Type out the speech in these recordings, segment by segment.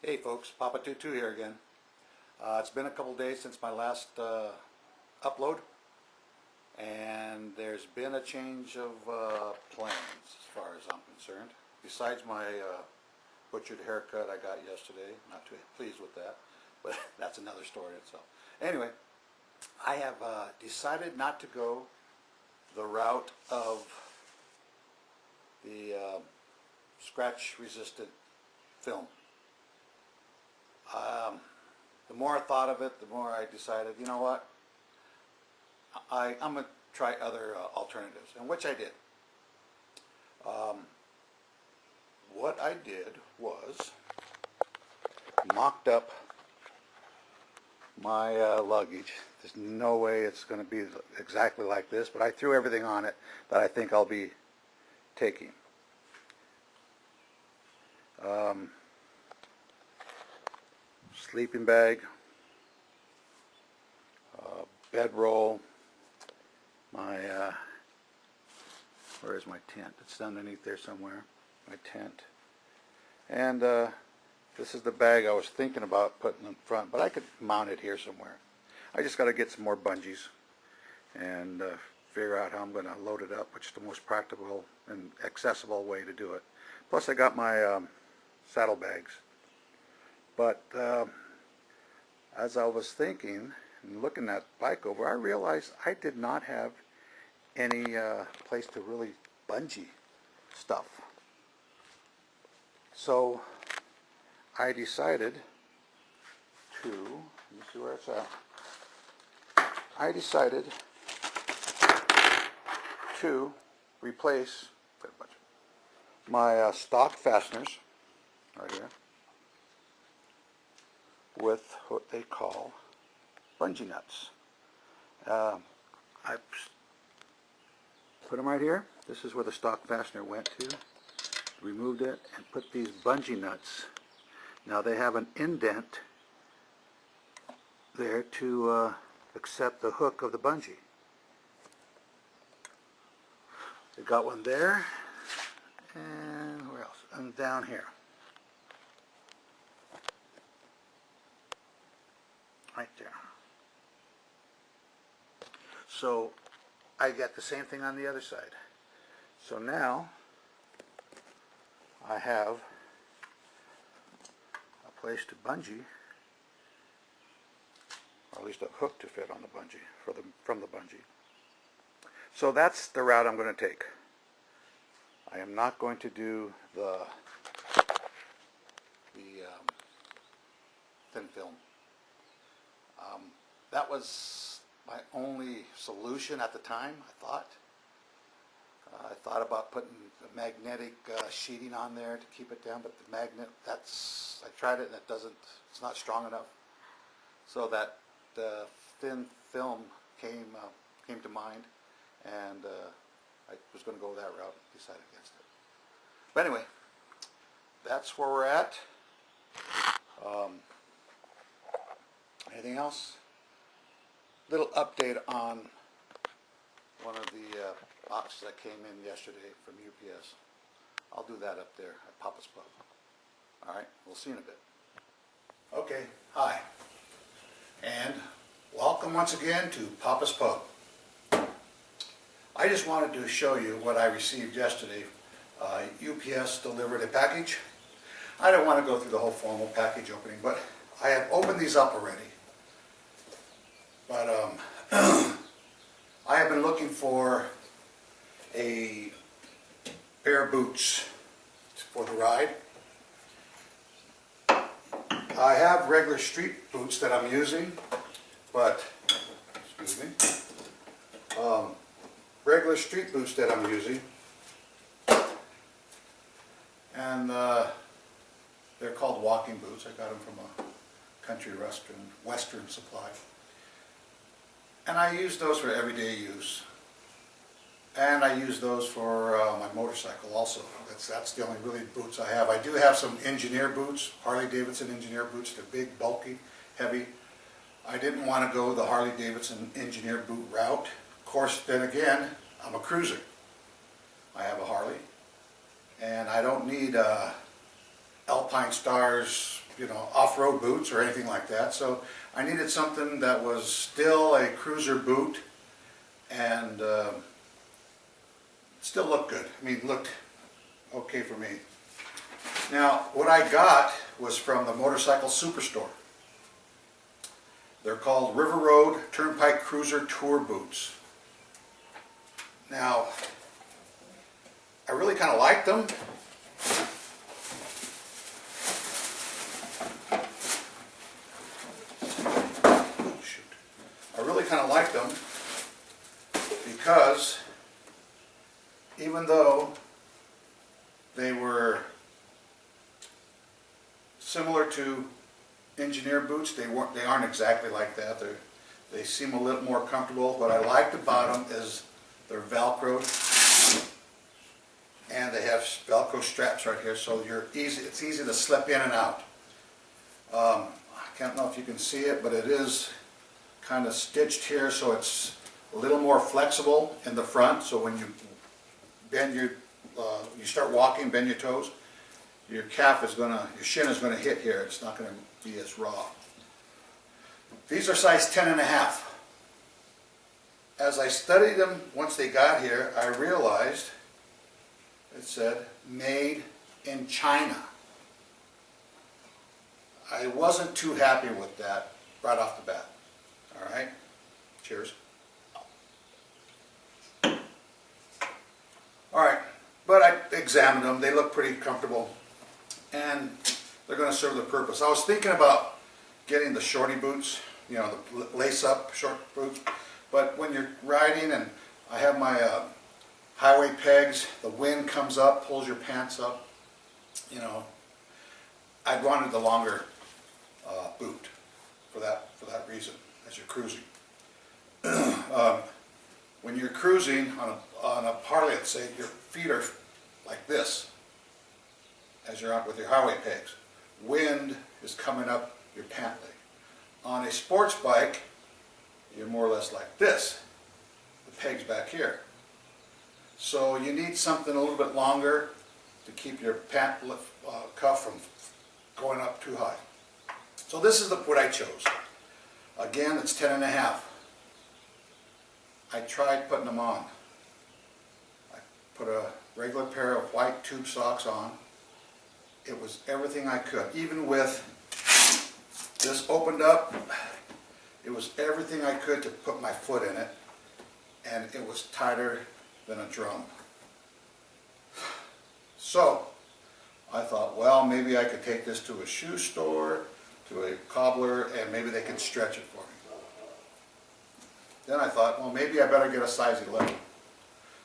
Hey folks, Papa Tutu here again. It's been a couple days since my last upload, and there's been a change of plans as far as I'm concerned. Besides my butchered haircut I got yesterday, not too pleased with that, but that's another story itself. Anyway, I have decided not to go the route of the scratch resistant film. The more I thought of it, the more I decided, you know what, I'm going to try other alternatives, and which I did. What I did was mocked up my luggage. There's no way it's going to be exactly like this, but I threw everything on it that I think I'll be taking. Sleeping bag, bedroll, my, where is my tent? It's underneath there somewhere, my tent. And this is the bag I was thinking about putting in front, but I could mount it here somewhere. I just got to get some more bungees and figure out how I'm going to load it up, which is the most practical and accessible way to do it. Plus I got my saddlebags. But as I was thinking and looking that bike over, I realized I did not have any place to really bungee stuff. So I decided to, let me see where it's at. I decided to replace my stock fasteners right here with what they call bungee nuts. I put them right here. This is where the stock fastener went to. Removed it and put these bungee nuts. Now they have an indent there to accept the hook of the bungee. They got one there, and where else? And down here. Right there. So I got the same thing on the other side. So now I have a place to bungee, or at least a hook to fit on the bungee from the bungee. So that's the route I'm going to take. I am not going to do the thin film. That was my only solution at the time, I thought. I thought about putting the magnetic sheeting on there to keep it down, but the magnet, I tried it and it's not strong enough. So that thin film came to mind, and I was going to go that route and decided against it. But anyway, that's where we're at. Anything else? Little update on one of the boxes that came in yesterday from UPS. I'll do that up there at Papa's Pub. Alright, we'll see you in a bit. Okay, hi. And welcome once again to Papa's Pub. I just wanted to show you what I received yesterday. UPS delivered a package. I don't want to go through the whole formal package opening, but I have opened these up already. But I have been looking for a pair of boots for the ride. I have regular street boots that I'm using, but, excuse me, regular street boots that I'm using, and they're called walking boots. I got them from a country western supply. And I use those for everyday use. And I use those for my motorcycle also. That's the only really boots I have. I do have some engineer boots, Harley Davidson engineer boots. They're big, bulky, heavy. I didn't want to go the Harley Davidson engineer boot route. Of course, then again, I'm a cruiser. I have a Harley. And I don't need Alpine Stars you know, off-road boots or anything like that. So I needed something that was still a cruiser boot and still looked good. I mean, looked okay for me. Now, what I got was from the Motorcycle Superstore. They're called River Road Turnpike Cruiser Tour Boots. Now, I really kind of liked them. Oh, shoot. I really kind of liked them because even though they were similar to engineer boots, they aren't exactly like that. They seem a little more comfortable. What I liked about them is they're Velcroed, and they have Velcro straps right here, so it's easy to slip in and out. I can't know if you can see it, but it is kind of stitched here, so it's a little more flexible in the front. So when you bend you start walking, bend your toes, your your shin is gonna hit here. It's not gonna be as raw. These are size 10.5. As I studied them once they got here, I realized it said made in China. I wasn't too happy with that right off the bat. All right, cheers. All right, but I examined them. They look pretty comfortable, and they're going to serve the purpose. I was thinking about getting the shorty boots, you know, the lace-up short boots. But when you're riding, and I have my highway pegs, the wind comes up, pulls your pants up. You know, I wanted the longer boot for that reason. As you're cruising, when you're cruising on a Harley, let's say your feet are like this as you're out with your highway pegs. Wind is coming up your pant leg. On a sports bike, you're more or less like this. The peg's back here. So you need something a little bit longer to keep your pant cuff from going up too high. So this is the what I chose. Again, it's 10.5. I tried putting them on. I put a regular pair of white tube socks on. It was everything I could. Even with this opened up, it was everything I could to put my foot in it, and it was tighter than a drum. So I thought, well, maybe I could take this to a shoe store, to a cobbler, and maybe they can stretch it for me. Then I thought, well, maybe I better get a size 11.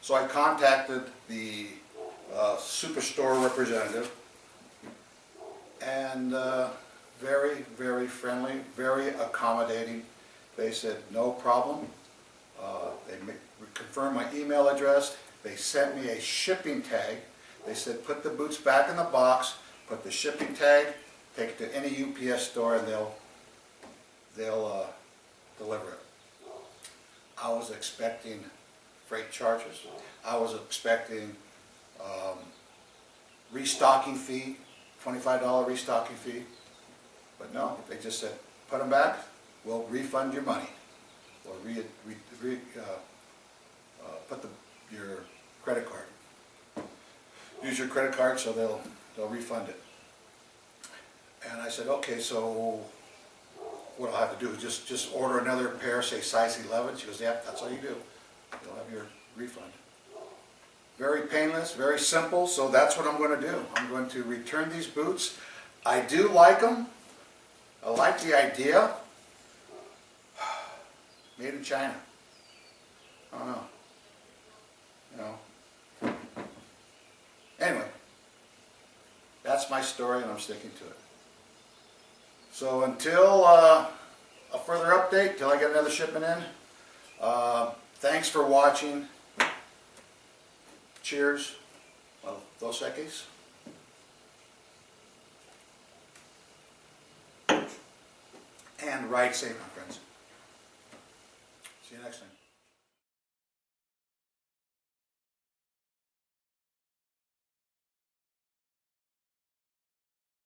So I contacted the Superstore representative, and very, very friendly, very accommodating. They said, no problem. They confirmed my email address. They sent me a shipping tag. They said, put the boots back in the box, put the shipping tag, take it to any UPS store, and they'll deliver it. I was expecting freight charges. I was expecting restocking fee, $25 restocking fee. But no, they just said, put them back, we'll refund your money. We'll put your credit card. Use your credit card, so they'll refund it. And I said, okay, so what I'll have to do is just order another pair, say size 11. She goes, yep, that's all you do. You'll have your refund. Very painless, very simple, so that's what I'm going to do. I'm going to return these boots. I do like them. I like the idea. Made in China. I don't know. You know. Anyway, that's my story, and I'm sticking to it. So until a further update, till I get another shipment in, thanks for watching. Cheers. Well, dos Equis. And ride safe, my friends. See you next time.